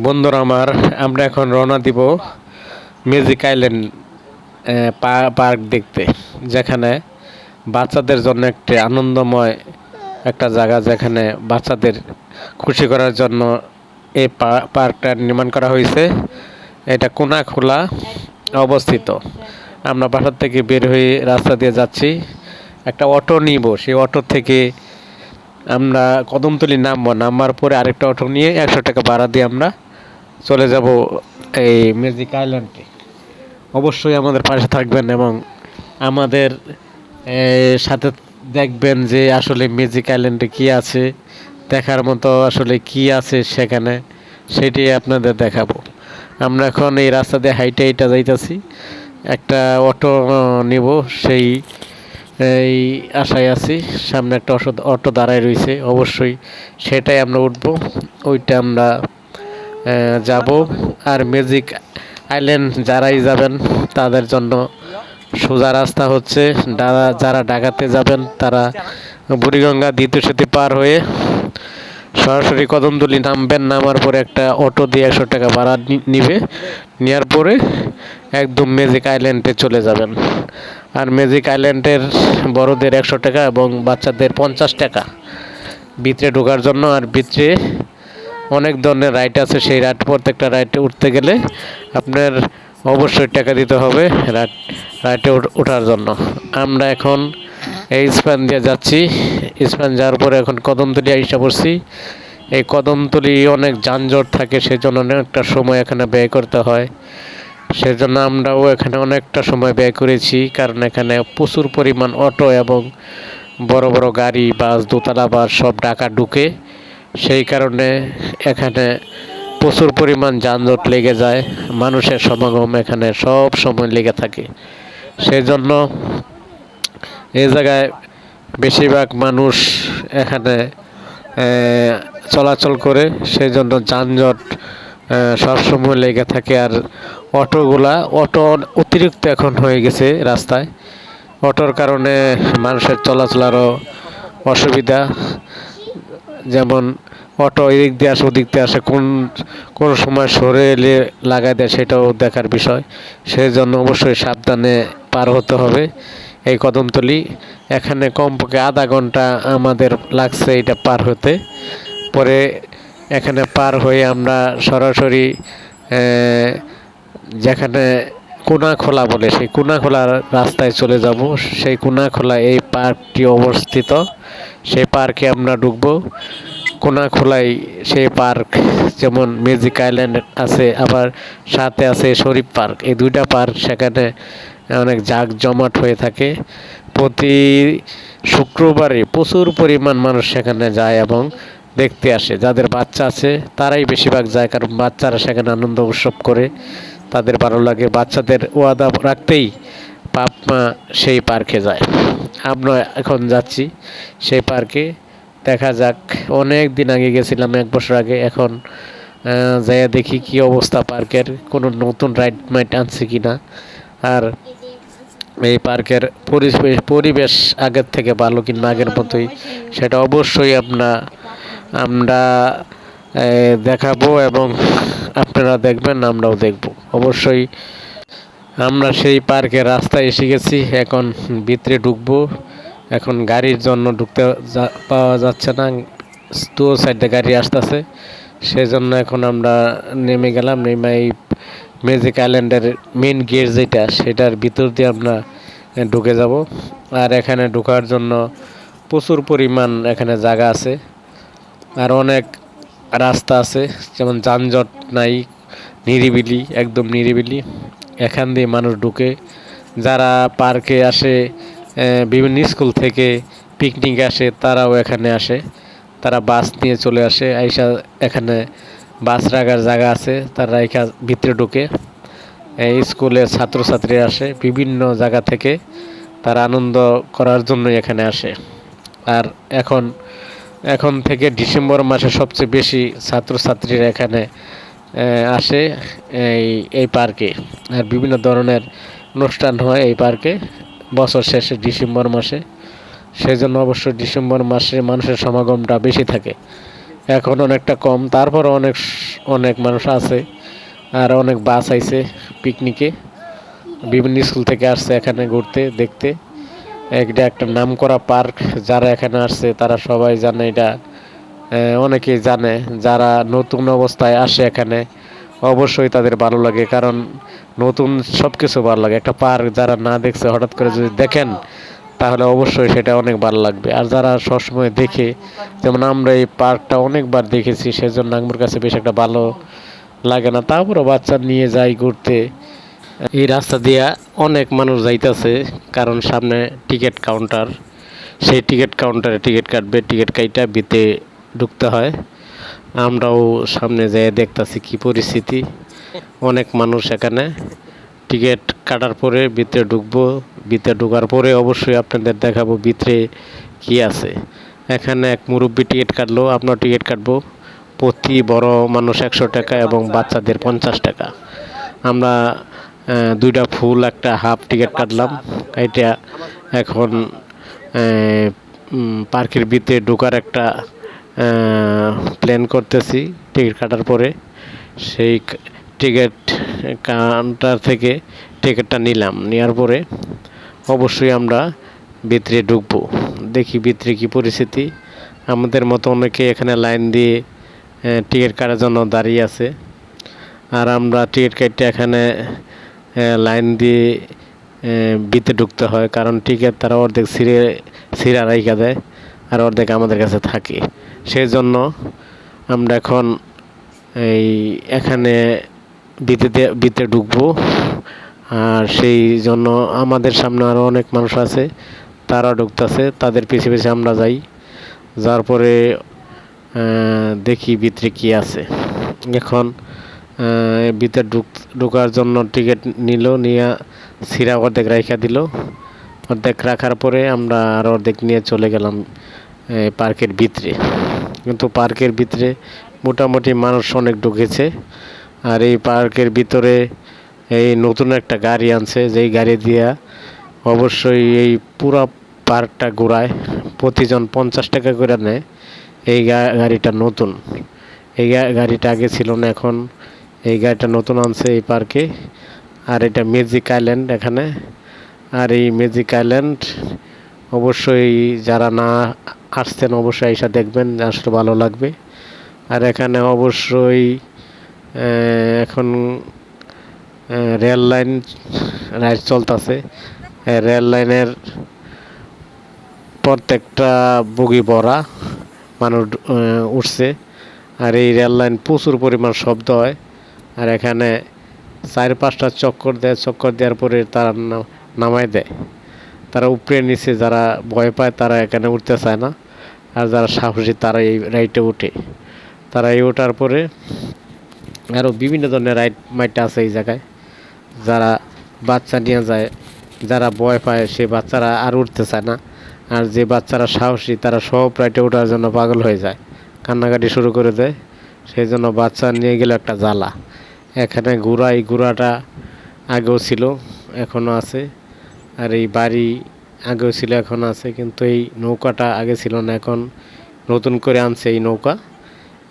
বন্ধুরা আমার, আমরা এখন রওনা দিব ম্যাজিক আইল্যান্ড পার্ক দেখতে, যেখানে বাচ্চাদের জন্য একটি আনন্দময় একটা জায়গা, যেখানে বাচ্চাদের খুশি করার জন্য এই পার্কটা নির্মাণ করা হয়েছে। এটা কোনাখোলা অবস্থিত। আমরা বাসার থেকে বের হয়ে রাস্তা দিয়ে যাচ্ছি, একটা অটো নিব। সেই অটো থেকে আমরা কদমতলী নামার পরে আরেকটা অটো নিয়ে 100 টাকা ভাড়া দিয়ে আমরা চলে যাব এই ম্যাজিক আইল্যান্ডে। অবশ্যই আমাদের পাশে থাকবেন এবং আমাদের সাথে দেখবেন যে আসলে ম্যাজিক আইল্যান্ডে কী আছে, দেখার মতো আসলে কি আছে সেখানে, সেটি আপনাদের দেখাবো। আমরা এখন এই রাস্তা দিয়ে হাইটে যাইতেছি, একটা অটো নিব সেই এই আশায় আছি। সামনে একটা অটো দাঁড়ায় রয়েছে, অবশ্যই সেটাই আমরা উঠবো, ওইটা আমরা যাব। আর ম্যাজিক আইল্যান্ড যারাই যাবেন তাদের জন্য সোজা রাস্তা হচ্ছে, যারা ঢাকাতে যাবেন তারা বুড়িগঙ্গা দ্বিতীয় সেতু পার হয়ে সরাসরি কদমতলী নামবেন। নামার পরে একটা অটো দিয়ে 100 টাকা ভাড়া নিবে, নেওয়ার পরে একদম ম্যাজিক আইল্যান্ডে চলে যাবেন। আর ম্যাজিক আইল্যান্ডের বড়দের 100 টাকা এবং বাচ্চাদের 50 টাকা ভিতরে ঢোকার জন্য। আর ভিতরে অনেক ধরনের রাইড আছে, সেই প্রত্যেকটা রাইডে উঠতে গেলে আপনার অবশ্যই টাকা দিতে হবে রাইডে ওঠার জন্য। আমরা এখন এই স্প্যান দিয়ে যাচ্ছি, স্প্যান যাওয়ার পরে এখন কদমতলী আইসা পড়ছি। এই কদমতলী অনেক যানজট থাকে, সেজন্য অনেকটা সময় এখানে ব্যয় করতে হয়। সেজন্য আমরাও এখানে অনেকটা সময় ব্যয় করেছি, কারণ এখানে প্রচুর পরিমাণ অটো এবং বড় বড় গাড়ি, বাস, দোতলা বাস সব ঢাকা ঢুকে। সেই কারণে এখানে প্রচুর পরিমাণ যানজট লেগে যায়, মানুষের সমাগম এখানে সব সময় লেগে থাকে। সেই জন্য এই জায়গায় বেশিরভাগ মানুষ এখানে চলাচল করে, সেই জন্য যানজট সবসময় লেগে থাকে। আর অটো অতিরিক্ত এখন হয়ে গেছে রাস্তায়, অটোর কারণে মানুষের চলাচল আরও অসুবিধা। যেমন অটো এদিক দিয়ে আসে ওদিক দিয়ে আসে, কোন সময় সরে এলে লাগাই দেয়, সেটাও দেখার বিষয়। সেই জন্য অবশ্যই সাবধানে পার হতে হবে এই কদমতলী। এখানে কমপক্ষে আধা ঘন্টা আমাদের লাগছে এটা পার হতে। পরে এখানে পার হয়ে আমরা সরাসরি যেখানে কোনাখোলা বলে, সেই কোনাখোলার রাস্তায় চলে যাব। সেই কোনাখোলা এই পার্কটি অবস্থিত, সেই পার্কে আমরা ঢুকবো। কোনাখোলাই সেই পার্ক, যেমন ম্যাজিক আইল্যান্ড আছে, আবার সাথে আছে শরীফ পার্ক। এই দুইটা পার্ক সেখানে অনেক জাঁকজমাট হয়ে থাকে। প্রতি শুক্রবারে প্রচুর পরিমাণ মানুষ সেখানে যায় এবং দেখতে আসে। যাদের বাচ্চা আছে তারাই বেশিরভাগ যায়, কারণ বাচ্চারা সেখানে আনন্দ উৎসব করে, তাদের ভালো লাগে। বাচ্চাদের ওয়াদা রাখতেই বাপ মা সেই পার্কে যায়। আমরা এখন যাচ্ছি সেই পার্কে, দেখা যাক। অনেক দিন আগে গেছিলাম, 1 বছর আগে। এখন যাইয়া দেখি কি অবস্থা পার্কের, কোনো নতুন রাইড মাইট আনছে কিনা। আর এই পার্কের পরিবেশ আগের থেকে ভালো কিনা আগের মতোই, সেটা অবশ্যই আমরা দেখাবো এবং আপনারা দেখবেন, আমরাও দেখব অবশ্যই। আমরা সেই পার্কের রাস্তায় এসে গেছি, এখন ভিতরে ঢুকবো। এখন গাড়ির জন্য ঢুকতে পাওয়া যাচ্ছে না, দু সাইডে গাড়ি আসতেছে। সেই জন্য এখন আমরা নেমে গেলাম। নেমে এই ম্যাজিক আইল্যান্ডের মেন গেট যেটা, সেটার ভিতর দিয়ে আমরা ঢুকে যাব। আর এখানে ঢোকার জন্য প্রচুর পরিমাণ এখানে জায়গা আছে, আর অনেক রাস্তা আছে, যেমন যানজট নাই, নিরিবিলি, একদম নিরিবিলি। এখান দিয়ে মানুষ ঢুকে, যারা পার্কে আসে, বিভিন্ন স্কুল থেকে পিকনিক আসে, তারাও এখানে আসে। তারা বাস নিয়ে চলে আসে, আইসা এখানে বাস রাখার জায়গা আছে, তারা এখানে ভিতরে ঢুকে। স্কুলের ছাত্রছাত্রী আসে বিভিন্ন জায়গা থেকে, তারা আনন্দ করার জন্য এখানে আসে। আর এখন থেকে ডিসেম্বর মাসে সবচেয়ে বেশি ছাত্রছাত্রীরা এখানে আসে এই পার্কে। আর বিভিন্ন ধরনের অনুষ্ঠান হয় এই পার্কে বছর শেষে ডিসেম্বর মাসে। সেই জন্য অবশ্যই ডিসেম্বর মাসে মানুষের সমাগমটা বেশি থাকে। এখন অনেকটা কম, তারপরও অনেক অনেক মানুষ আছে, আর অনেক বাস আইছে পিকনিকে, বিভিন্ন স্কুল থেকে আসছে এখানে ঘুরতে দেখতে। এটা একটা নামকরা পার্ক, যারা এখানে আসছে তারা সবাই জানে এটা, অনেকেই জানে। যারা নতুন অবস্থায় আসে এখানে অবশ্যই তাদের ভালো লাগে, কারণ নতুন সব কিছু ভালো লাগে। একটা পার্ক যারা না দেখছে হঠাৎ করে যদি দেখেন তাহলে অবশ্যই সেটা অনেক ভালো লাগবে। আর যারা সবসময় দেখে, যেমন আমরা এই পার্কটা অনেকবার দেখেছি, সেজন্য আমার কাছে বেশ একটা ভালো লাগে না। তারপরও বাচ্চা নিয়ে যাই ঘুরতে। এই রাস্তা দিয়া অনেক মানুষ যাইতেছে, কারণ সামনে টিকিট কাউন্টার। সেই টিকিট কাউন্টারে টিকিট কাটবে, টিকিট কাইটা ভিতরে ঢুকতে হয়। আমরাও সামনে যেয়ে দেখতেছি কি পরিস্থিতি। অনেক মানুষ এখানে। টিকিট কাটার পরে ভিতরে ঢুকবো, ভিতরে ঢোকার পরে অবশ্যই আপনাদের দেখাবো ভিতরে কি আছে। এখানে এক মুরব্বী টিকিট কাটলো, আপনার টিকিট কাটবো। প্রতি বড় মানুষ 100 টাকা এবং বাচ্চাদের 50 টাকা। আমরা দুইটা ফুল একটা হাফ টিকিট কাটলাম। এটা এখন পার্কের ভিতরে ঢোকার একটা প্ল্যান করতেছি। টিকিট কাটার পরে সেই টিকিট কাউন্টার থেকে টিকিটটা নিলাম, নেওয়ার পরে অবশ্যই আমরা ভিতরে ঢুকবো। দেখি ভিতরে কী পরিস্থিতি। আমাদের মতো অনেকে এখানে লাইন দিয়ে টিকিট কাটার জন্য দাঁড়িয়ে আছে। আর আমরা টিকিট কাটতে এখানে লাইন দিয়ে ভিতরে ঢুকতে হয়, কারণ টিকিট তারা অর্ধেক ছিঁড়া রাইখা দেয়, আর অর্ধেক আমাদের কাছে থাকে। সেই জন্য আমরা এখন এখানে ভিতরে ঢুকবো। আর সেই জন্য আমাদের সামনে আরও অনেক মানুষ আছে, তারা ঢুকতেছে, তাদের পিছে পিছে আমরা যাই। যার পরে দেখি ভিতরে কি আছে। এখন ভিতরে ঢোকার জন্য টিকিট নিল, নিয়ে সিরা অর্ধেক রাখা দিল। অর্ধেক রাখার পরে আমরা আর অর্ধেক নিয়ে চলে গেলাম পার্কের ভিতরে। কিন্তু পার্কের ভিতরে মোটামুটি মানুষ অনেক ঢুকেছে। আর এই পার্কের ভিতরে এই নতুন একটা গাড়ি আনছে, যেই গাড়ি দিয়া অবশ্যই এই পুরো পার্কটা ঘোরায়। প্রতিজন 50 টাকা করে নেয়। এই গাড়িটা নতুন, এই গাড়িটা আগে ছিল না, এখন এই গাড়িটা নতুন আনছে এই পার্কে। আর এটা ম্যাজিক আইল্যান্ড এখানে। আর এই ম্যাজিক আইল্যান্ড অবশ্যই যারা না আসছেন অবশ্যই এসে দেখবেন, আসলে ভালো লাগবে। আর এখানে অবশ্যই এখন রেল লাইন রাইড চলতেছে। রেল লাইনের প্রত্যেকটা বগি ভরা মানুষ উঠছে। আর এই রেল লাইন প্রচুর পরিমাণ শব্দ হয়। আর এখানে 4-5টা চক্কর দেয়, চক্কর দেওয়ার পরে তারা নামায় দেয়। তারা উপরে নিচে, যারা ভয় পায় তারা এখানে উঠতে চায় না, আর যারা সাহসী তারা এই রাইডে উঠে। তারা এই ওঠার পরে আরও বিভিন্ন ধরনের রাইড মাইট আছে এই জায়গায়। যারা বাচ্চা নিয়ে যায়, যারা ভয় পায় সে বাচ্চারা আর উঠতে চায় না। আর যে বাচ্চারা সাহসী তারা সব রাইডে ওঠার জন্য পাগল হয়ে যায়, কান্নাকাটি শুরু করে দেয়। সেই জন্য বাচ্চা নিয়ে গেলে একটা জ্বালা। এখানে এই ঘোড়াটা আগেও ছিল, এখনও আছে। আর এই বাড়ি আগেও ছিল, এখনও আছে। কিন্তু এই নৌকাটা আগে ছিল না, এখন নতুন করে আনছে এই নৌকা।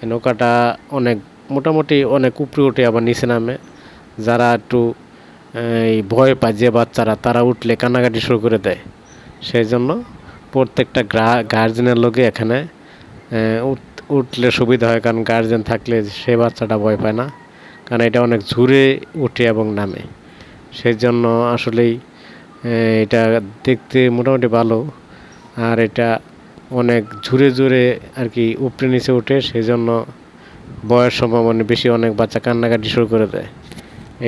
এই নৌকাটা অনেক মোটামুটি অনেক উপরে উঠে আবার নিচে নামে। যারা একটু এই ভয় পায় যে বাচ্চারা, তারা উঠলে কান্নাকাটি শুরু করে দেয়। সেই জন্য প্রত্যেকটা গার্জেনের লোকে এখানে উঠলে সুবিধা হয়, কারণ গার্জেন থাকলে সে বাচ্চাটা ভয় পায় না, কারণ এটা অনেক জোরে উঠে এবং নামে। সেই জন্য আসলেই এটা দেখতে মোটামুটি ভালো। আর এটা অনেক জোরে জোরে আর কি উপরে নিচে ওঠে, সেই জন্য বয়স সম্ভাবনা বেশি, অনেক বাচ্চা কান্নাকাটি শুরু করে দেয়।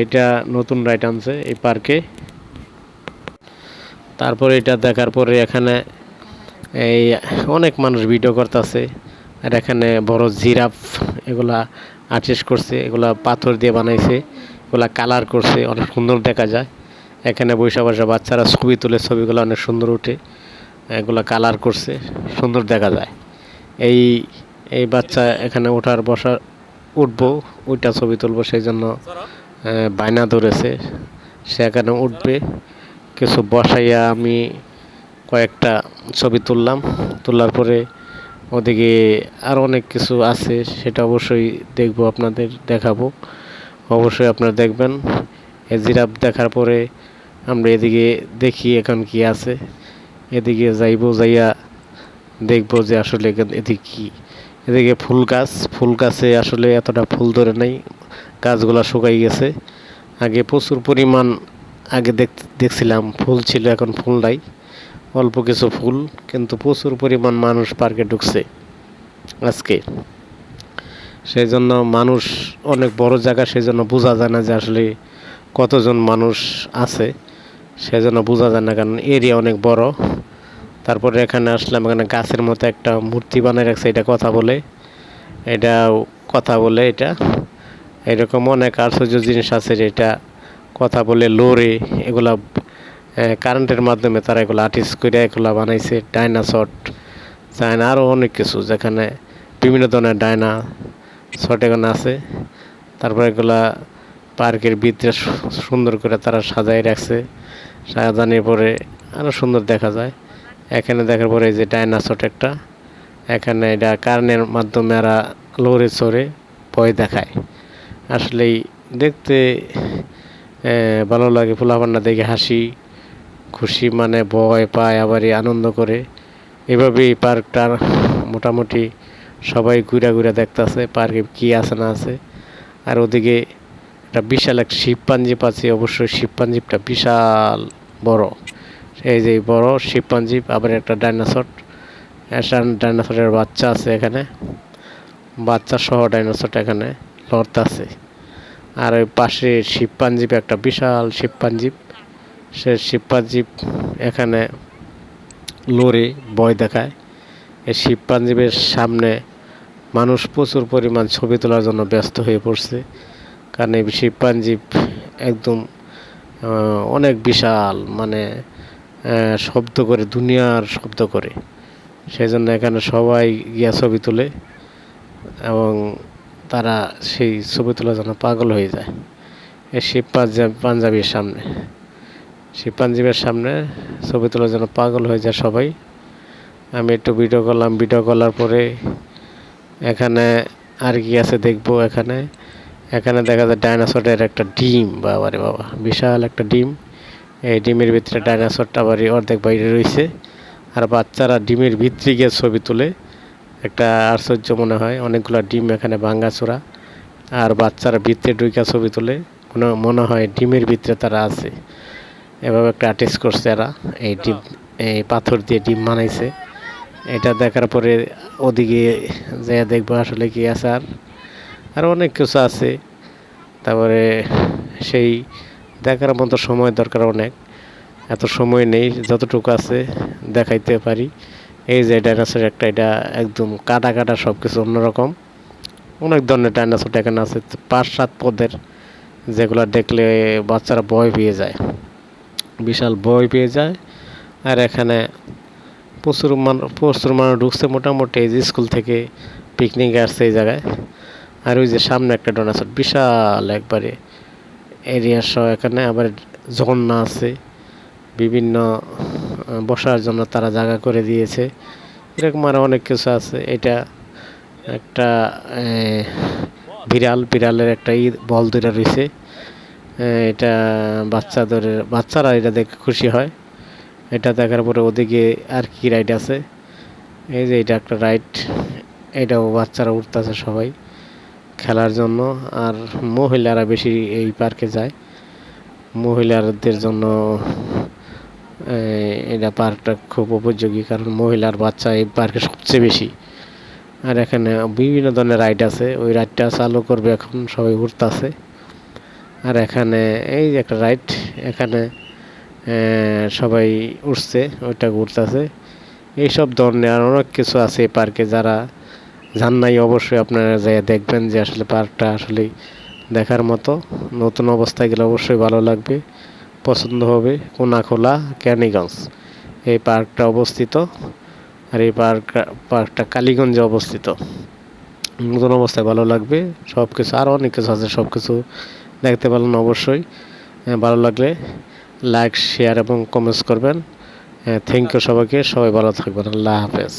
এটা নতুন রাইড আনছে এই পার্কে। তারপরে এটা দেখার পরে এখানে এই অনেক মানুষ ভিডিও করতেছে। আর এখানে বড় জিরাফ, এগুলা আর্টিস্ট করছে, এগুলা পাথর দিয়ে বানাইছে, এগুলা কালার করছে, অনেক সুন্দর দেখা যায়। এখানে বৈশা বসা বাচ্চারা ছবি তুলে, ছবিগুলো অনেক সুন্দর উঠে। এগুলা কালার করছে, সুন্দর দেখা যায়। এই এই বাচ্চা এখানে ওঠার বসার উঠবো, ওইটা ছবি তুলবো, সেই জন্য বায়না ধরেছে, সে এখানে উঠবে। কিছু বসাইয়া আমি কয়েকটা ছবি তুললাম। তোলার পরে ওদিকে আর অনেক কিছু আছে, সেটা অবশ্যই দেখবো, আপনাদের দেখাবো। অবশ্যই আপনারা দেখবেন। এই জিরাফ দেখার পরে আমরা এদিকে দেখি এখন কি আছে, এদিকে যাইবো, যাইয়া দেখবো যে আসলে এদিকে কি। এদিকে ফুল গাছে আসলে এতটা ফুল ধরে নাই, গাছগুলা শুকাই গেছে। আগে প্রচুর পরিমাণ, আগে দেখছিলাম ফুল ছিল, এখন ফুল নাই, অল্প কিছু ফুল। কিন্তু প্রচুর পরিমাণ মানুষ পার্কে ঢুকছে আজকে। সেই জন্য মানুষ, অনেক বড় জায়গা, সেই জন্য বোঝা যায় না যে আসলে কতজন মানুষ আছে, সেই জন্য বোঝা যায় না, কারণ এরিয়া অনেক বড়। তারপরে এখানে আসলাম, এখানে গাছের মতো একটা মূর্তি বানিয়ে রাখছে, এটা কথা বলে, এটা এটা এরকম অনেক আশ্চর্য জিনিস আছে, যেটা কথা বলে, লড়ে, এগুলা কারেন্টের মাধ্যমে তারা এগুলো আর্টিস্ট করে এগুলো বানাইছে। ডাইনাসট, চায়না, আরও অনেক কিছু, যেখানে বিভিন্ন ধরনের ডাইনাসট এখানে আছে। তারপর এগুলা পার্কের ভিতরে সুন্দর করে তারা সাজাই রাখছে, সাজানোর পরে আরও সুন্দর দেখা যায়। এখানে দেখার পরে এই যে ডাইনাসট একটা, এখানে এটা কারেন্টের মাধ্যমে এরা লড়ে চড়ে ভয় দেখায়। আসলেই দেখতে ভালো লাগে, ফুলাপান্না দেখে হাসি খুশি, মানে ভয় পায় আবার আনন্দ করে। এভাবেই পার্কটার মোটামুটি সবাই ঘুরে ঘুরে দেখতেছে পার্কে কি আছে না আছে। আর ওদিকে একটা বিশাল একটা শিবপাঞ্জিপ আছে, অবশ্যই শিবপাঞ্জিপটা বিশাল বড়, এই যে বড় শিবপাঞ্জিপ। আবার একটা ডাইনোসরের বাচ্চা আছে এখানে, বাচ্চা সহ ডাইনোসর এখানে লড়তে আছে। আর ওই পাশে শিবপাঞ্জিপ, একটা বিশাল শিবপাঞ্জিপ, সে শিবপাঞ্জিপ এখানে লড়ে ভয় দেখায়। এই শিবপাঞ্জিপের সামনে মানুষ প্রচুর পরিমাণ ছবি তোলার জন্য ব্যস্ত হয়ে পড়ছে, কারণ এই শিবপাঞ্জিপ একদম অনেক বিশাল, মানে শব্দ করে, দুনিয়ার শব্দ করে। সেই জন্য এখানে সবাই গিয়া ছবি তোলে এবং তারা সেই ছবি তোলার জন্য পাগল হয়ে যায়। এই শিবপাঞ্জিবের সামনে ছবি তোলার জন্য পাগল হয়ে যায় সবাই। আমি একটু ভিডিও করলাম, ভিডিও করার পরে এখানে আর কি আছে দেখবো। এখানে দেখা যায় ডাইনোসরের একটা ডিম, বাবারে বাবা, বিশাল একটা ডিম। এই ডিমের ভিতরে ডাইনোসরটা আবার অর্ধেক বাইরে রয়েছে, আর বাচ্চারা ডিমের ভিতরে গিয়ে ছবি তুলে, একটা আশ্চর্য মনে হয়। অনেকগুলো ডিম এখানে ভাঙ্গাচোরা, আর বাচ্চারা ভিতরে ঢুকে ছবি তুলে, মনে হয় ডিমের ভিতরে তারা আছে। এভাবে একটা আর্টিস্ট করছে এরা, এই পাথর দিয়ে ডিম বানাইছে। এটা দেখার পরে ওদিকে যে দেখবো আসলে কি আছে। আর অনেক কিছু আছে। তারপরে সেই দেখার মতো সময় দরকার অনেক, এত সময় নেই, যতটুকু আছে দেখাইতে পারি। এই যে ডাইনোসর একটা, এটা একদম কাটা কাটা, সব কিছু অন্যরকম। অনেক ধরনের ডাইনোসর এখানে আছে, 5-7 পদের, যেগুলো দেখলে বাচ্চারা ভয় পেয়ে যায়, বিশাল ভয় পেয়ে যায়। আর এখানে প্রচুর মানুষ ঢুকছে, মোটামুটি এই যে স্কুল থেকে পিকনিক আসছে এই জায়গায়। আর ওই যে সামনে একটা ডাইনোসর, বিশাল একবারে এরিয়া সহ। এখানে আবার ঝর্ণা আছে, বিভিন্ন বসার জন্য তারা জায়গা করে দিয়েছে, এরকম আরও অনেক কিছু আছে। এটা একটা বিড়ালের একটা বল দুইটা রয়েছে। এটা বাচ্চারা এটা দেখে খুশি হয়। এটা দেখার পরে ওদিকে আর কি রাইড আছে, এই যে এটা একটা রাইড, এটাও বাচ্চারা উঠতেছে সবাই খেলার জন্য। আর মহিলারা বেশি এই পার্কে যায়, মহিলাদের জন্য এটা পার্কটা খুব উপযোগী, কারণ মহিলার বাচ্চা এই পার্কে সবচেয়ে বেশি। আর এখানে বিভিন্ন ধরনের রাইড আছে, ওই রাইডটা চালু করবে এখন, সবাই উঠতেছে। আর এখানে এই যে একটা রাইড, এখানে সবাই উঠছে, ওইটা ঘুরতেছে। এইসব ধরনের আর অনেক কিছু আছে এই পার্কে, যারা যান নাই অবশ্যই আপনারা যাই দেখবেন, যে আসলে পার্কটা আসলেই দেখার মতো। নতুন অবস্থায় গেলে অবশ্যই ভালো লাগবে, পছন্দ হবে। কোনাখোলা, কেরানীগঞ্জ এই পার্কটা অবস্থিত। আর এই পার্কটা কালীগঞ্জে অবস্থিত। নতুন অবস্থায় ভালো লাগবে, সব কিছু আরও অনেক কিছু আছে, সব কিছু দেখতে পারলেন অবশ্যই। ভালো লাগলে লাইক, শেয়ার এবং কমেন্টস করবেন। থ্যাংক ইউ সবাইকে, সবাই ভালো থাকবেন। আল্লাহ হাফেজ।